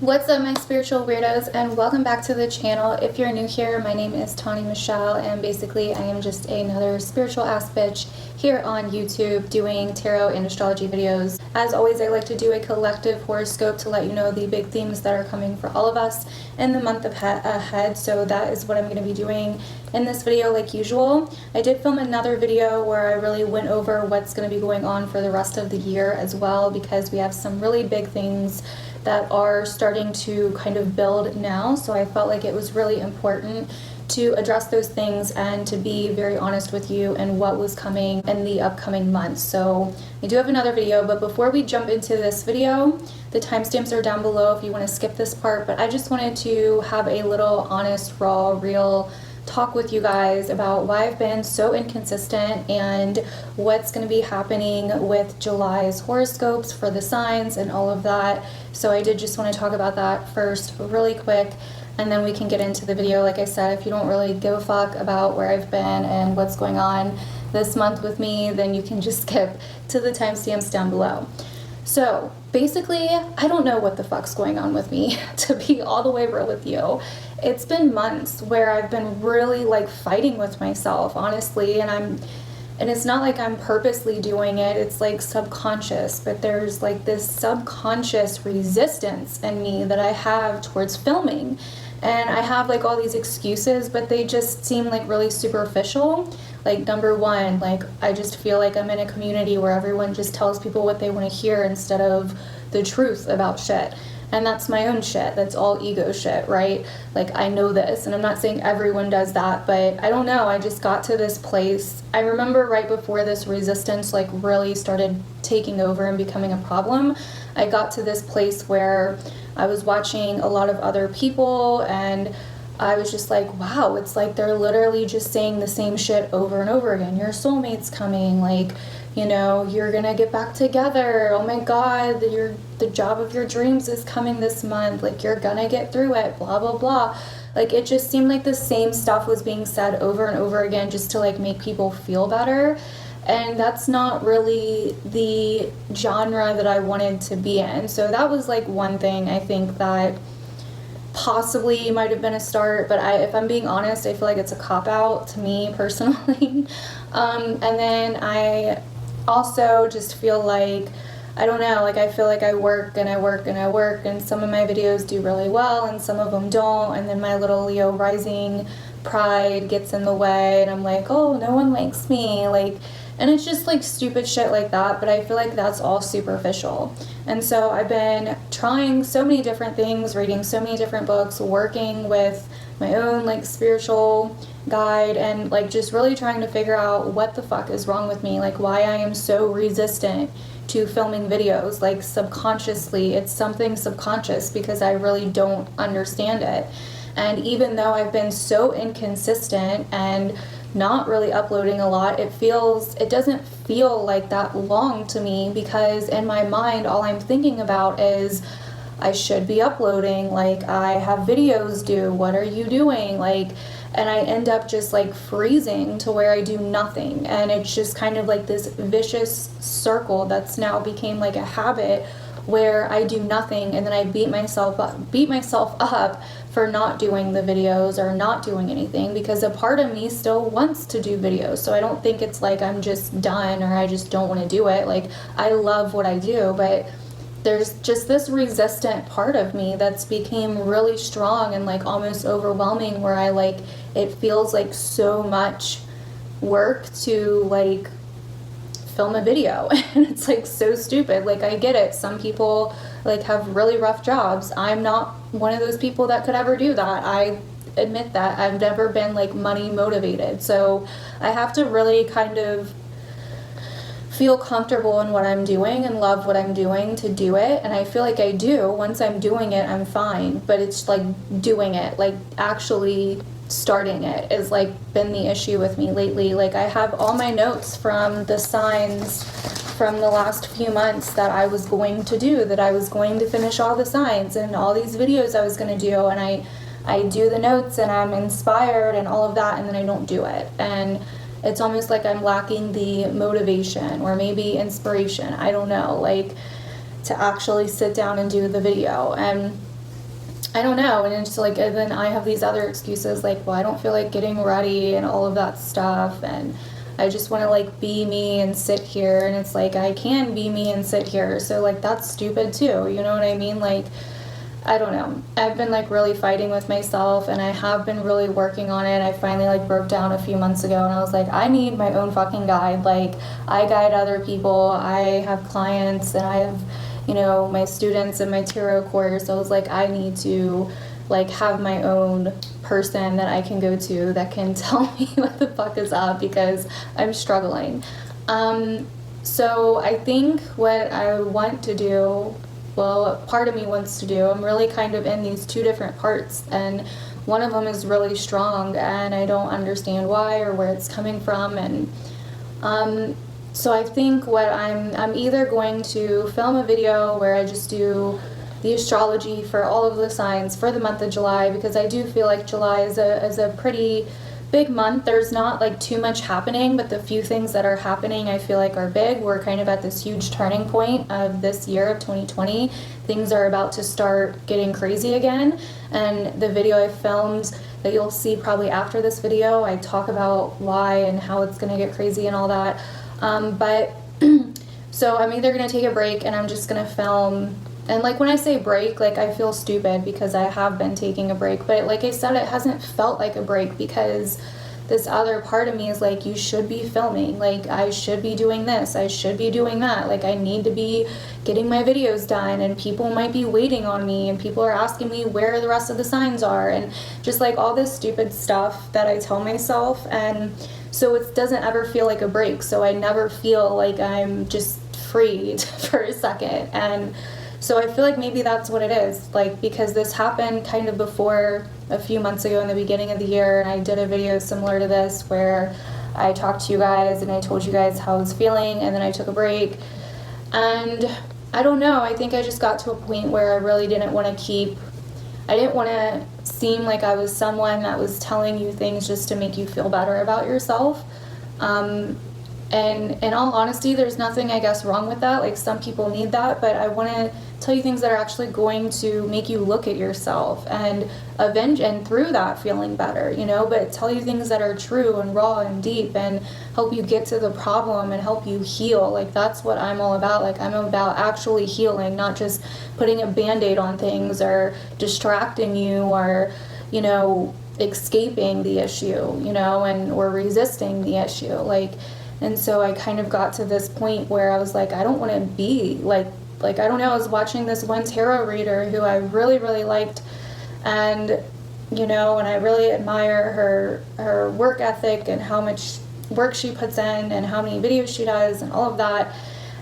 What's up, my spiritual weirdos, and welcome back to the channel. If you're new here, my name is Tani Michelle, and basically I am just another spiritual ass bitch here on YouTube doing tarot and astrology videos. As always, I like to do a collective horoscope to let you know the big themes that are coming for all of us in the month ahead. So that is what I'm going to be doing in this video like usual. I did film another video where I really went over what's going to be going on for the rest of the year as well, because we have some really big things that are starting to kind of build now. So I felt like it was really important to address those things and to be very honest with you and what was coming in the upcoming months. So I do have another video, but before we jump into this video, the timestamps are down below if you want to skip this part, but I just wanted to have a little honest, raw, real talk with you guys about why I've been so inconsistent and what's going to be happening with July's horoscopes for the signs and all of that. So I did just want to talk about that first really quick, and then we can get into the video. Like I said, if you don't really give a fuck about where I've been and what's going on this month with me, then you can just skip to the timestamps down below. So basically, I don't know what the fuck's going on with me, to be all the way real with you. It's been months where I've been really like fighting with myself, honestly, and it's not like I'm purposely doing it, it's like subconscious, but there's like this subconscious resistance in me that I have towards filming. And I have like all these excuses, but they just seem like really superficial. Like, number one, like I just feel like I'm in a community where everyone just tells people what they want to hear instead of the truth about shit. And that's my own shit. That's all ego shit, right? Like, I know this, and I'm not saying everyone does that, but I don't know. I just got to this place. I remember right before this resistance like really started taking over and becoming a problem, I got to this place where I was watching a lot of other people, and I was just like, wow, it's like they're literally just saying the same shit over and over again. Your soulmate's coming, like, you know, you're gonna get back together. Oh my God, the job of your dreams is coming this month. Like, you're gonna get through it, blah, blah, blah. Like, it just seemed like the same stuff was being said over and over again just to like make people feel better. And that's not really the genre that I wanted to be in. So that was like one thing I think that possibly might have been a start, but if I'm being honest, I feel like it's a cop-out to me personally. And then I also just feel like, I don't know, like I feel like I work and I work and I work, and some of my videos do really well and some of them don't, and then my little Leo rising pride gets in the way, and I'm like, oh, no one likes me, like, and it's just like stupid shit like that. But I feel like that's all superficial. And so I've been trying so many different things, reading so many different books, working with my own like spiritual guide, and like just really trying to figure out what the fuck is wrong with me, like why I am so resistant to filming videos. Like, subconsciously, it's something subconscious because I really don't understand it. And even though I've been so inconsistent and not really uploading a lot, it doesn't feel like that long to me, because in my mind all I'm thinking about is I should be uploading, like I have videos due, what are you doing, like, and I end up just like freezing to where I do nothing, and it's just kind of like this vicious circle that's now became like a habit where I do nothing, and then I beat myself up for not doing the videos or not doing anything, because a part of me still wants to do videos. So I don't think it's like I'm just done or I just don't want to do it. Like, I love what I do, but there's just this resistant part of me that's became really strong and like almost overwhelming, where I like, it feels like so much work to like film a video, and it's like so stupid. Like, I get it, some people like have really rough jobs. I'm not one of those people that could ever do that. I admit that. I've never been like money motivated, so I have to really kind of feel comfortable in what I'm doing and love what I'm doing to do it. And I feel like I do. Once I'm doing it, I'm fine, but it's like doing it, like actually starting it, is like been the issue with me lately. Like, I have all my notes from the signs from the last few months that I was going to do, that I was going to finish all the signs and all these videos I was going to do, and I do the notes and I'm inspired and all of that, and then I don't do it. And it's almost like I'm lacking the motivation or maybe inspiration, I don't know, like to actually sit down and do the video. And I don't know. And it's like, and then I have these other excuses like, well, I don't feel like getting ready and all of that stuff. And I just want to like be me and sit here. And it's like, I can be me and sit here. So like, that's stupid too. You know what I mean? Like, I don't know. I've been like really fighting with myself, and I have been really working on it. I finally like broke down a few months ago, and I was like, I need my own fucking guide. Like, I guide other people. I have clients, and I have, you know, my students in my tarot course. So I was like, I need to like have my own person that I can go to that can tell me what the fuck is up, because I'm struggling. So I think what I want to do, well, part of me wants to do, I'm really kind of in these two different parts, and one of them is really strong, and I don't understand why or where it's coming from. And so I think what I'm either going to film a video where I just do the astrology for all of the signs for the month of July, because I do feel like July is a pretty big month. There's not like too much happening, but the few things that are happening I feel like are big. We're kind of at this huge turning point of this year of 2020. Things are about to start getting crazy again, and the video I filmed that you'll see probably after this video, I talk about why and how it's going to get crazy and all that. But so I'm either going to take a break and I'm just going to film. And like when I say break, like I feel stupid because I have been taking a break, but like I said, it hasn't felt like a break, because this other part of me is like, you should be filming, like I should be doing this, I should be doing that, like I need to be getting my videos done, and people might be waiting on me, and people are asking me where the rest of the signs are, and just like all this stupid stuff that I tell myself. And so it doesn't ever feel like a break, so I never feel like I'm just freed for a second. And so I feel like maybe that's what it is, like, because this happened kind of before a few months ago in the beginning of the year, and I did a video similar to this where I talked to you guys and I told you guys how I was feeling, and then I took a break. And I don't know, I think I just got to a point where I really didn't want to seem like I was someone that was telling you things just to make you feel better about yourself. And in all honesty, there's nothing, I guess, wrong with that. Like, some people need that, but I want to tell you things that are actually going to make you look at yourself and avenge, and through that feeling better, you know, but tell you things that are true and raw and deep and help you get to the problem and help you heal. Like, that's what I'm all about. Like, I'm about actually healing, not just putting a Band-Aid on things or distracting you or, you know, escaping the issue, you know, or resisting the issue. And so I kind of got to this point where I was like, I don't want to be like, I don't know, I was watching this one tarot reader who I really, really liked, and, you know, and I really admire her work ethic and how much work she puts in and how many videos she does and all of that,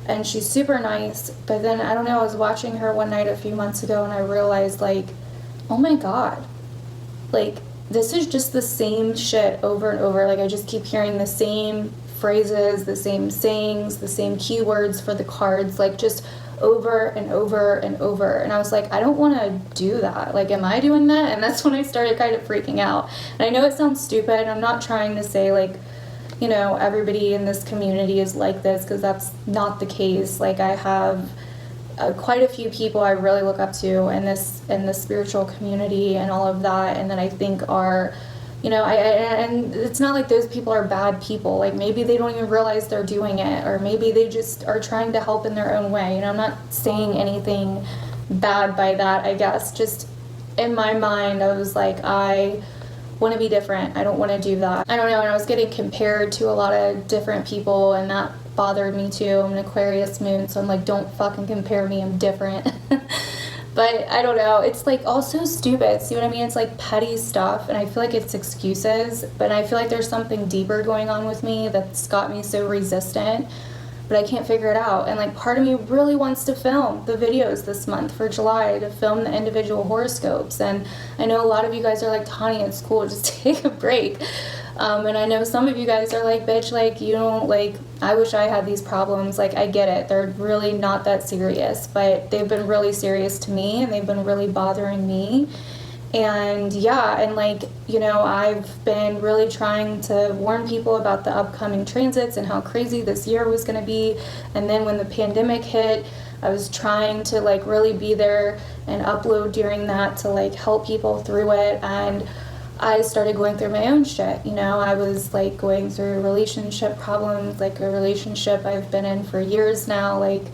and she's super nice. But then, I don't know, I was watching her one night a few months ago, and I realized, like, oh my God, like, this is just the same shit over and over. Like, I just keep hearing the same phrases, the same sayings, the same keywords for the cards, like just over and over and over. And I was like, I don't want to do that. Like, am I doing that? And that's when I started kind of freaking out. And I know it sounds stupid. I'm not trying to say, like, you know, everybody in this community is like this, because that's not the case. Like, I have quite a few people I really look up to in the spiritual community and all of that, and that I think are, you know, and it's not like those people are bad people. Like, maybe they don't even realize they're doing it, or maybe they just are trying to help in their own way. You know, I'm not saying anything bad by that, I guess. Just in my mind, I was like, I want to be different. I don't want to do that. I don't know, and I was getting compared to a lot of different people, and that bothered me too. I'm an Aquarius moon, so I'm like, don't fucking compare me, I'm different. But I don't know, it's like also stupid, see what I mean? It's like petty stuff, and I feel like it's excuses, but I feel like there's something deeper going on with me that's got me so resistant, but I can't figure it out. And like, part of me really wants to film the videos this month for July, to film the individual horoscopes. And I know a lot of you guys are like, Tani, it's cool, just take a break. And I know some of you guys are like, bitch, like, you don't, like, I wish I had these problems. Like, I get it, they're really not that serious, but they've been really serious to me, and they've been really bothering me. And yeah, and like, you know, I've been really trying to warn people about the upcoming transits and how crazy this year was going to be. And then when the pandemic hit, I was trying to like really be there and upload during that to like help people through it. And I started going through my own shit. You know, I was like going through relationship problems, like a relationship I've been in for years now. Like,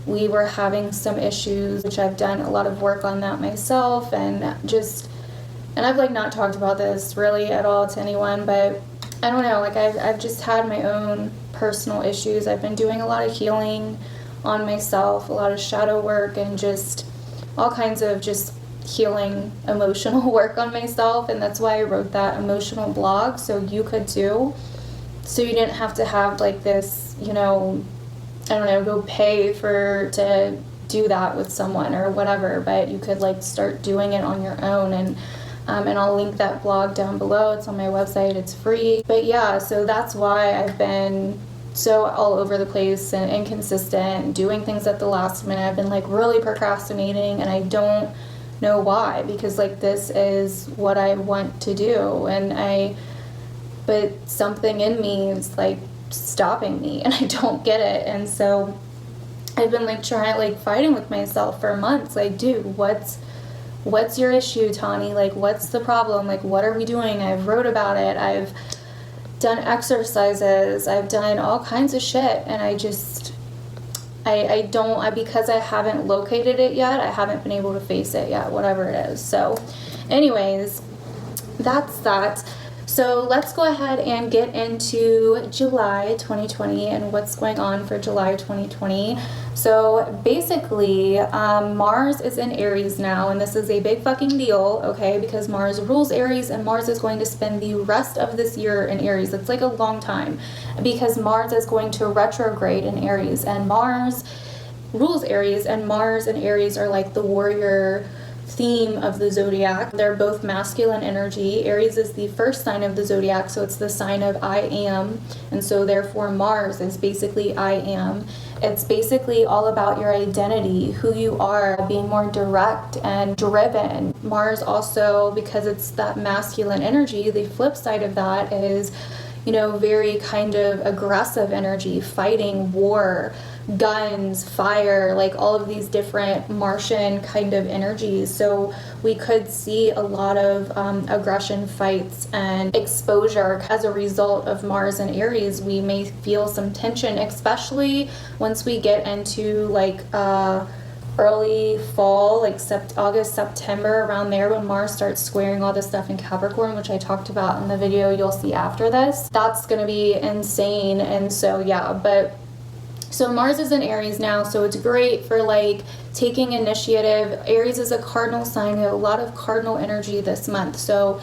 we were having some issues, which I've done a lot of work on that myself, and I've like not talked about this really at all to anyone, but I don't know, like I've just had my own personal issues. I've been doing a lot of healing on myself, a lot of shadow work, and just all kinds of just healing emotional work on myself. And that's why I wrote that emotional blog, so you could too. So you didn't have to have like this, you know, I don't know, go pay to do that with someone or whatever, but you could like start doing it on your own. And I'll link that blog down below. It's on my website. It's free. But yeah, so that's why I've been so all over the place and inconsistent, doing things at the last minute. I've been like really procrastinating, and I don't know why, because like this is what I want to do, but something in me is like stopping me, and I don't get it. And so I've been like trying, like fighting with myself for months, like, dude, what's your issue, Tawny? Like, what's the problem? Like, what are we doing? I've wrote about it. I've done exercises. I've done all kinds of shit. And because I haven't located it yet, I haven't been able to face it yet, whatever it is. So anyways, that's that. So let's go ahead and get into July 2020 and what's going on for July 2020. So basically, Mars is in Aries now, and this is a big fucking deal, okay, because Mars rules Aries, and Mars is going to spend the rest of this year in Aries. It's like a long time, because Mars is going to retrograde in Aries, and Mars rules Aries, and Mars and Aries are like the warrior theme of the zodiac. They're both masculine energy. Aries is the first sign of the zodiac, so it's the sign of I am, and so therefore Mars is basically I am. It's basically all about your identity, who you are, being more direct and driven. Mars also, because it's that masculine energy, the flip side of that is, you know, very kind of aggressive energy, fighting, war, guns, fire, like all of these different Martian kind of energies. So we could see a lot of aggression, fights, and exposure as a result of Mars and Aries. We may feel some tension, especially once we get into like early fall, like August, September, around there, when Mars starts squaring all this stuff in Capricorn, which I talked about in the video you'll see after this. That's gonna be insane. And so yeah, so Mars is in Aries now, so it's great for like taking initiative. Aries is a cardinal sign, a lot of cardinal energy this month. So,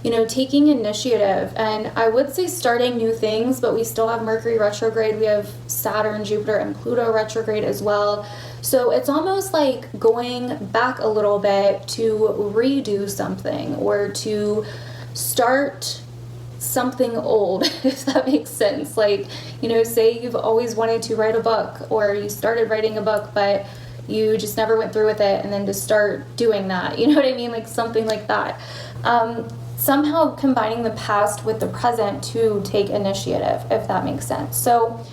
you know, taking initiative, and I would say starting new things, but we still have Mercury retrograde, we have Saturn, Jupiter, and Pluto retrograde as well. So it's almost like going back a little bit to redo something, or to start something old, if that makes sense. Like, you know, say you've always wanted to write a book, or you started writing a book but you just never went through with it, and then to start doing that, you know what I mean, like something like that. Somehow combining the past with the present to take initiative, if that makes sense. So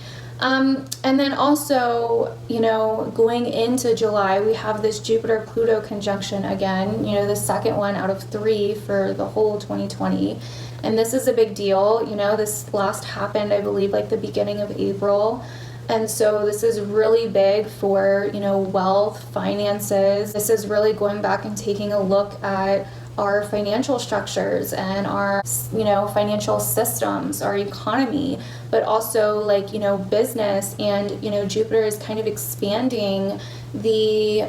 and then also, you know, going into July, we have this Jupiter-Pluto conjunction again, you know, the second one out of 3 for the whole 2020. And this is a big deal. You know, this last happened, I believe, like the beginning of April. And so this is really big for, you know, wealth, finances. This is really going back and taking a look at our financial structures and our, you know, financial systems, our economy, but also like, you know, business. And, you know, Jupiter is kind of expanding the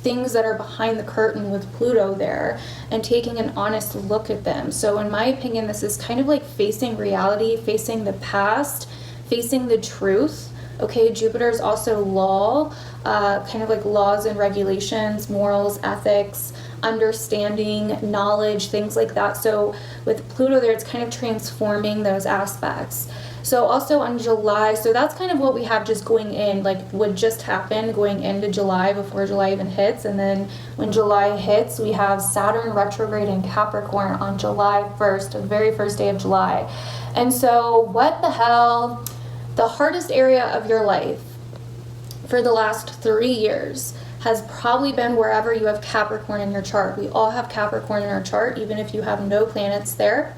things that are behind the curtain with Pluto there, and taking an honest look at them. So in my opinion, this is kind of like facing reality, facing the past, facing the truth. Okay, Jupiter is also law, kind of like laws and regulations, morals, ethics, understanding, knowledge, things like that. So with Pluto there, it's kind of transforming those aspects. So also on July, so that's kind of what we have just going in, like what just happened going into July before July even hits. And then when July hits, we have Saturn retrograde in Capricorn on July 1st, the very first day of July. And so what the hell, the hardest area of your life for the last 3 years has probably been wherever you have Capricorn in your chart. We all have Capricorn in our chart, even if you have no planets there.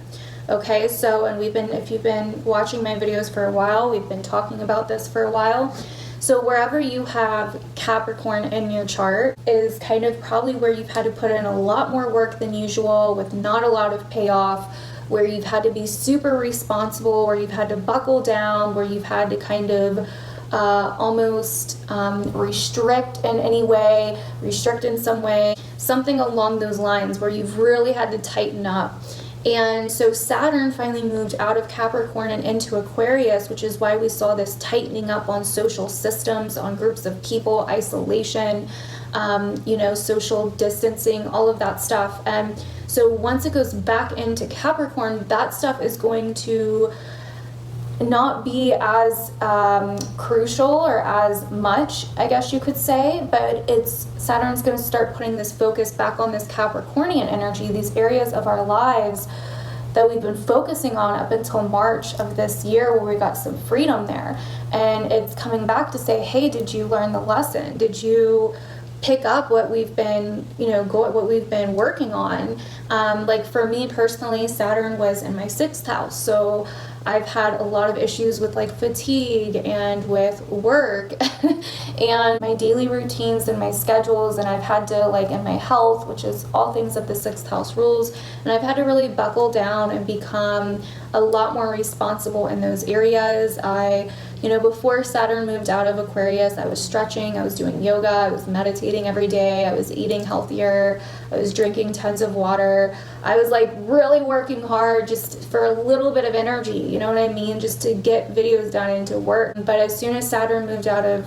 Okay, so, and if you've been watching my videos for a while, we've been talking about this for a while. So wherever you have Capricorn in your chart is kind of probably where you've had to put in a lot more work than usual with not a lot of payoff, where you've had to be super responsible, where you've had to buckle down, where you've had to kind of almost restrict in any way, restrict in some way, something along those lines where you've really had to tighten up. And so Saturn finally moved out of Capricorn and into Aquarius, which is why we saw this tightening up on social systems, on groups of people, isolation, social distancing, all of that stuff. And so once it goes back into Capricorn, that stuff is going to not be as crucial or as much, I guess you could say, but Saturn's going to start putting this focus back on this Capricornian energy, these areas of our lives that we've been focusing on up until March of this year, where we got some freedom there. And it's coming back to say, hey, did you learn the lesson? Did you pick up what we've been, what we've been working on? Like for me personally, Saturn was in my 6th house, so I've had a lot of issues with like fatigue and with work and my daily routines and my schedules, and I've had to in my health, which is all things that the 6th house rules, and I've had to really buckle down and become a lot more responsible in those areas. Before Saturn moved out of Aquarius, I was stretching, I was doing yoga, I was meditating every day, I was eating healthier, I was drinking tons of water. I was really working hard just for a little bit of energy, you know what I mean? Just to get videos done and to work. But as soon as Saturn moved out of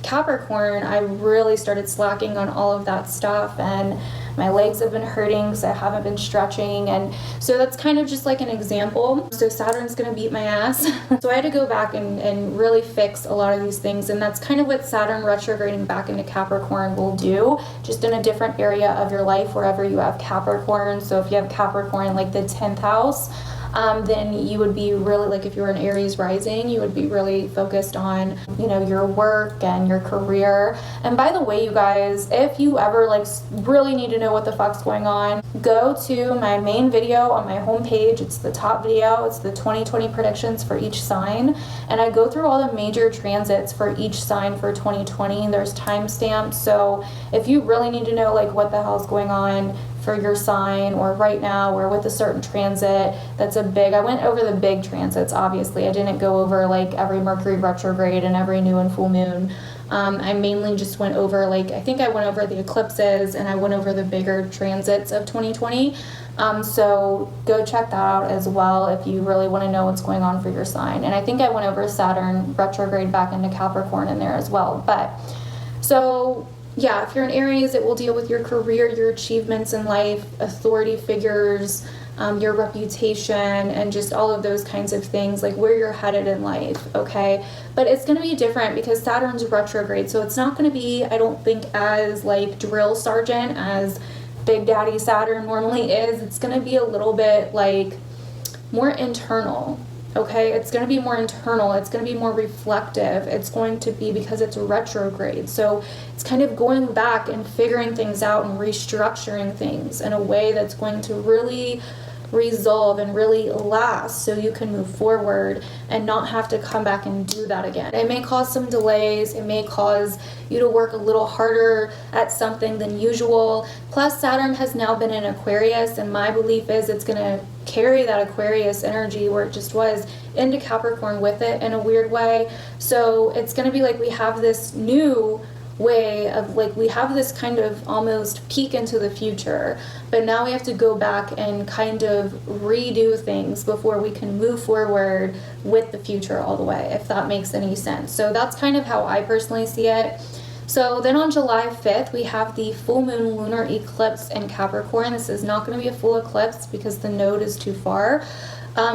Capricorn, I really started slacking on all of that stuff, and my legs have been hurting because I haven't been stretching. And so that's kind of just like an example. So Saturn's going to beat my ass. So I had to go back and really fix a lot of these things. And that's kind of what Saturn retrograding back into Capricorn will do, just in a different area of your life wherever you have Capricorn. So if you have Capricorn like the 10th house, then you would be really, if you were an Aries rising, you would be really focused on, your work and your career. And by the way, you guys, if you ever really need to know what the fuck's going on, go to my main video on my homepage. It's the top video. It's the 2020 predictions for each sign. And I go through all the major transits for each sign for 2020. There's timestamps. So if you really need to know what the hell's going on for your sign, or right now, or with a certain transit, I went over the big transits, obviously. I didn't go over every Mercury retrograde and every new and full moon. I mainly just went over I think I went over the eclipses, and I went over the bigger transits of 2020. So go check that out as well if you really want to know what's going on for your sign. And I think I went over Saturn retrograde back into Capricorn in there as well. But so yeah, if you're an Aries, it will deal with your career, your achievements in life, authority figures, your reputation, and just all of those kinds of things, where you're headed in life, okay? But it's going to be different because Saturn's retrograde, so it's not going to be, I don't think, as drill sergeant as Big Daddy Saturn normally is. It's going to be a little bit more internal. Okay, it's going to be more internal, it's going to be more reflective, it's going to be, because it's retrograde, so it's kind of going back and figuring things out and restructuring things in a way that's going to really resolve and really last, so you can move forward and not have to come back and do that again. It may cause some delays, it may cause you to work a little harder at something than usual. Plus Saturn has now been in Aquarius, and my belief is it's going to carry that Aquarius energy where it just was into Capricorn with it in a weird way. So it's going to be we have this new way of we have this kind of almost peek into the future, but now we have to go back and kind of redo things before we can move forward with the future all the way, if that makes any sense. So that's kind of how I personally see it. So then on July 5th, we have the full moon lunar eclipse in Capricorn. This is not going to be a full eclipse because the node is too far.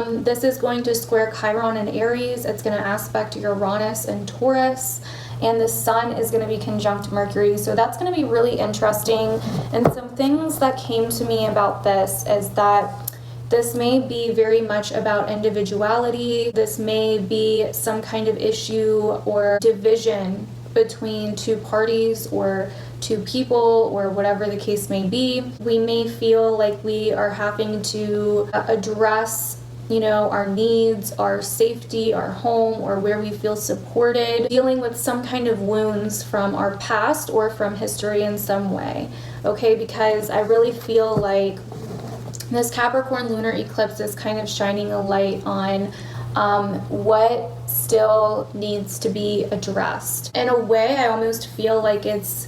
This is going to square Chiron in Aries. It's going to aspect Uranus and Taurus. And the sun is going to be conjunct Mercury. So that's going to be really interesting. And some things that came to me about this is that this may be very much about individuality. This may be some kind of issue or division between two parties or two people or whatever the case may be. We may feel like we are having to address our needs, our safety, our home, or where we feel supported, dealing with some kind of wounds from our past or from history in some way, okay? Because I really feel like this Capricorn lunar eclipse is kind of shining a light on what still needs to be addressed. In a way, I almost feel like it's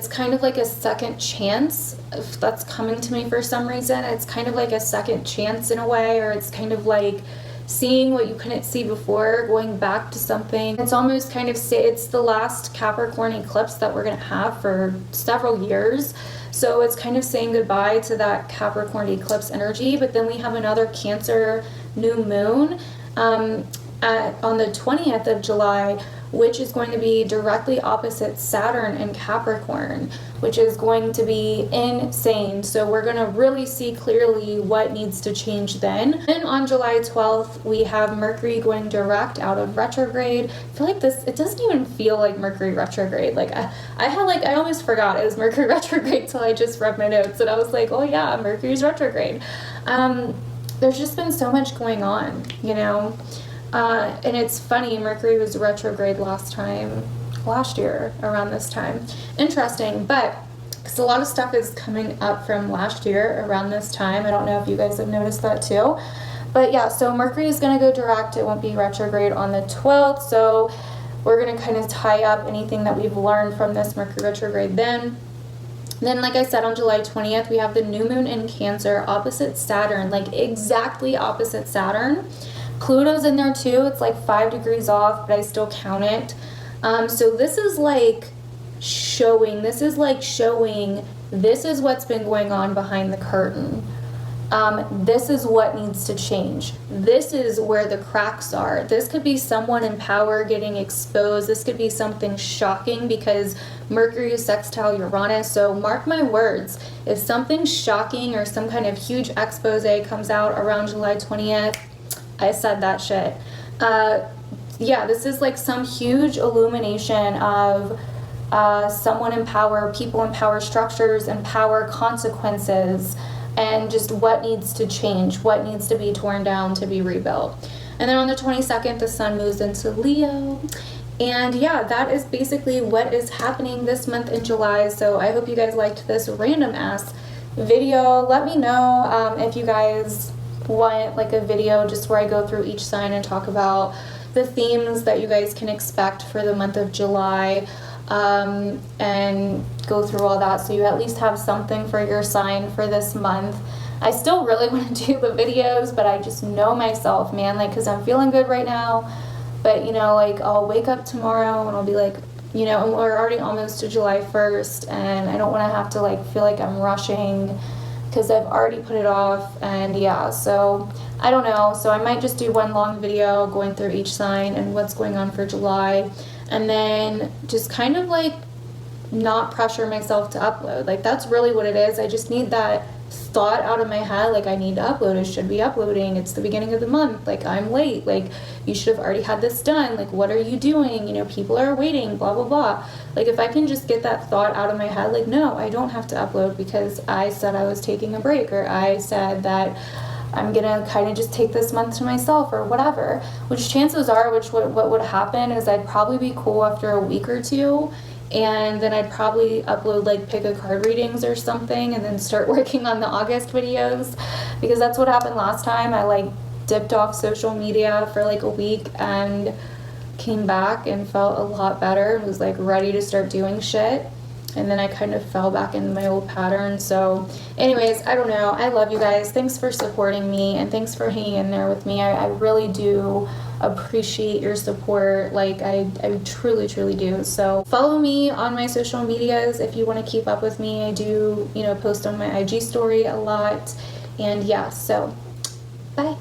kind of like a second chance. If that's coming to me for some reason, it's kind of like a second chance in a way, or it's kind of like seeing what you couldn't see before, going back to something. It's almost kind of it's the last Capricorn eclipse that we're going to have for several years. So it's kind of saying goodbye to that Capricorn eclipse energy. But then we have another Cancer new moon on the 20th of July, which is going to be directly opposite Saturn in Capricorn, which is going to be insane. So we're going to really see clearly what needs to change then. Then on July 12th, we have Mercury going direct out of retrograde. I feel like it doesn't even feel like Mercury retrograde. Like I almost forgot it was Mercury retrograde till I just read my notes, and I was like, oh yeah, Mercury's retrograde. There's just been so much going on, and it's funny, Mercury was retrograde last year around this time. Interesting, but because a lot of stuff is coming up from last year around this time. I don't know if you guys have noticed that too. But yeah, so Mercury is going to go direct. It won't be retrograde on the 12th. So we're going to kind of tie up anything that we've learned from this Mercury retrograde then. Then, like I said, on July 20th, we have the new moon in Cancer opposite Saturn, like exactly opposite Saturn. Pluto's in there too. It's like 5 degrees off, but I still count it. So this is like showing this is what's been going on behind the curtain. This is what needs to change. This is where the cracks are. This could be someone in power getting exposed. This could be something shocking because Mercury is sextile Uranus. So mark my words, if something shocking or some kind of huge expose comes out around July 20th, I said that shit. Yeah, this is like some huge illumination of someone in power, people in power, structures and power, consequences, and just what needs to change, what needs to be torn down to be rebuilt. And then on the 22nd, the sun moves into Leo. And yeah, that is basically what is happening this month in July. So I hope you guys liked this random ass video. Let me know if you guys want like a video just where I go through each sign and talk about the themes that you guys can expect for the month of July, and go through all that so you at least have something for your sign for this month. I still really want to do the videos, but I just know myself, man, like, because I'm feeling good right now, but like I'll wake up tomorrow and I'll be like, and we're already almost to July 1st, and I don't want to have to like feel like I'm rushing because I've already put it off. And yeah, so I don't know, so I might just do one long video going through each sign and what's going on for July, and then just kind of like not pressure myself to upload. Like that's really what it is. I just need that thought out of my head, like I need to upload, I should be uploading, it's the beginning of the month, like I'm late, like you should have already had this done, like what are you doing, people are waiting, blah blah blah. Like if I can just get that thought out of my head, like no, I don't have to upload because I said I was taking a break, or I said that I'm gonna kind of just take this month to myself or whatever, which chances are, what would happen is I'd probably be cool after a week or two, and then I'd probably upload like pick a card readings or something and then start working on the August videos, because that's what happened last time. I like dipped off social media for like a week and came back and felt a lot better and was like ready to start doing shit, and then I kind of fell back into my old pattern. So anyways, I don't know, I love you guys. Thanks for supporting me and thanks for hanging in there with me. I really do appreciate your support, like I truly do. So follow me on my social medias if you want to keep up with me. I do post on my IG story a lot, and yeah, so bye.